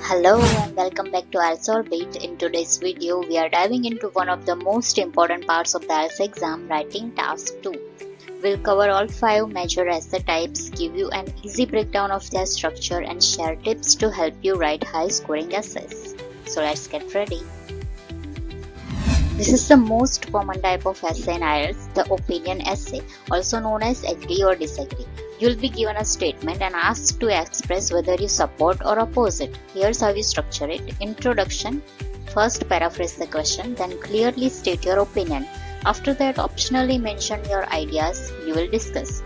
Hello and welcome back to IELTS Orbit. In today's video, we are diving into one of the most important parts of the IELTS exam, writing task 2. We'll cover all 5 major essay types, give you an easy breakdown of their structure and share tips to help you write high scoring essays. So let's get ready. This is the most common type of essay in IELTS, the opinion essay, also known as agree or disagree. You'll be given a statement and asked to express whether you support or oppose it. Here's how you structure it. Introduction. First, paraphrase the question, then clearly state your opinion. After that, optionally mention your ideas you will discuss.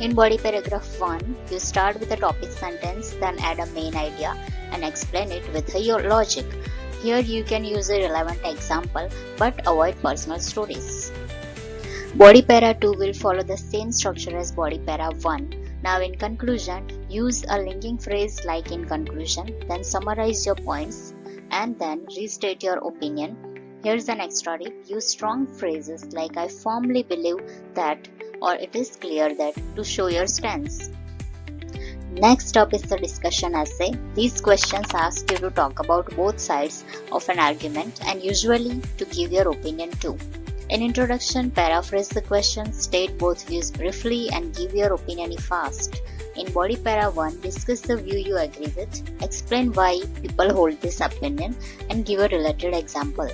In body paragraph 1, you start with a topic sentence, then add a main idea and explain it with your logic. Here you can use a relevant example but avoid personal stories. Body para 2 will follow the same structure as body para 1. Now in conclusion, use a linking phrase like in conclusion, then summarize your points and then restate your opinion. Here's an extra tip, use strong phrases like I firmly believe that or it is clear that to show your stance. Next up is the discussion essay. These questions ask you to talk about both sides of an argument and usually to give your opinion too. In introduction, paraphrase the question, state both views briefly and give your opinion if asked. In body para 1, discuss the view you agree with, explain why people hold this opinion and give a related example.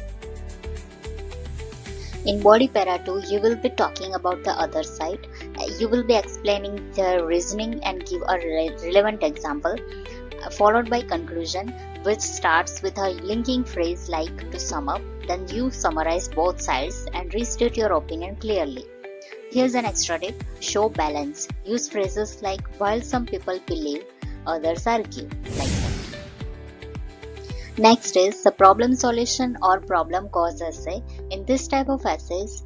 In body para 2, you will be talking about the other side. You will be explaining the reasoning and give a relevant example, followed by conclusion, which starts with a linking phrase like to sum up. Then you summarize both sides and restate your opinion clearly. Here's an extra tip, show balance. Use phrases like while some people believe, others argue, like that. Next is the problem solution or problem cause essay. In this type of essays,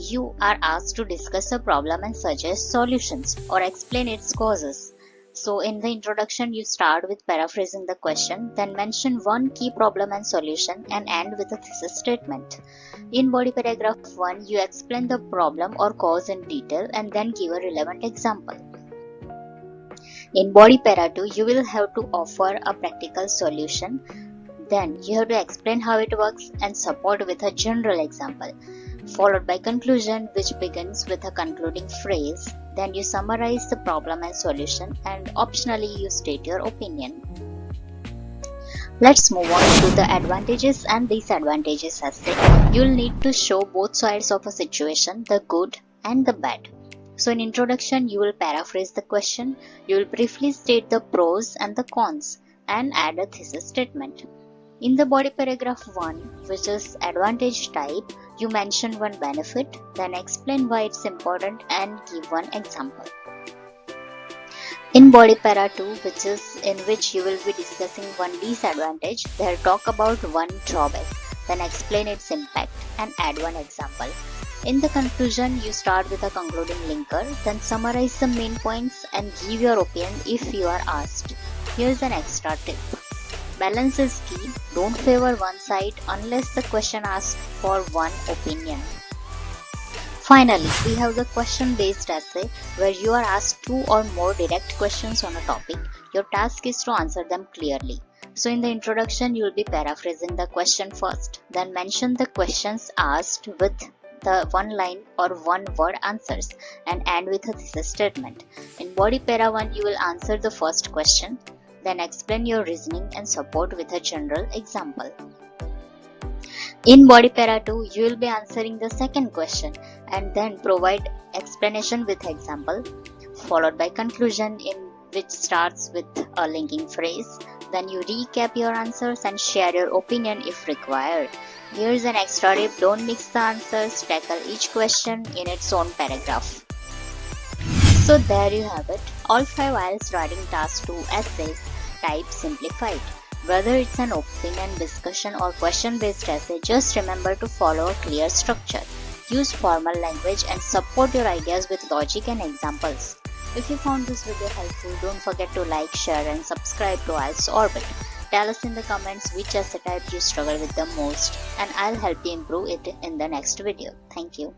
you are asked to discuss a problem and suggest solutions or explain its causes. So in the introduction, you start with paraphrasing the question, then mention one key problem and solution and end with a thesis statement. In body paragraph 1, you explain the problem or cause in detail and then give a relevant example. In body para 2, you will have to offer a practical solution. Then you have to explain how it works and support with a general example, followed by conclusion, which begins with a concluding phrase. Then you summarize the problem and solution and optionally you state your opinion. Let's move on to the advantages and disadvantages essay. You'll need to show both sides of a situation, the good and the bad. So in introduction, you will paraphrase the question, you will briefly state the pros and the cons and add a thesis statement. In the body paragraph 1, which is advantage type, you mention one benefit, then explain why it's important and give one example. In body para 2, in which you will be discussing one disadvantage, there talk about one drawback, then explain its impact and add one example. In the conclusion, you start with a concluding linker, then summarize the main points and give your opinion if you are asked. Here's an extra tip. Balance is key. Don't favor one side unless the question asks for one opinion. Finally, we have the question-based essay where you are asked 2 or more direct questions on a topic. Your task is to answer them clearly. So in the introduction, you will be paraphrasing the question first, then mention the questions asked with the one line or one word answers and end with a thesis statement. In body para 1, you will answer the first question, then explain your reasoning and support with a general example. In body para 2, you will be answering the second question and then provide explanation with example, followed by conclusion in which starts with a linking phrase. Then you recap your answers and share your opinion if required. Here's an extra tip, don't mix the answers, tackle each question in its own paragraph. So there you have it, all 5 IELTS writing task 2 essays type simplified. Whether it's an opinion, discussion or question-based essay, just remember to follow a clear structure. Use formal language and support your ideas with logic and examples. If you found this video helpful, don't forget to like, share and subscribe to IELTS Orbit. Tell us in the comments which essay type you struggle with the most and I'll help you improve it in the next video. Thank you.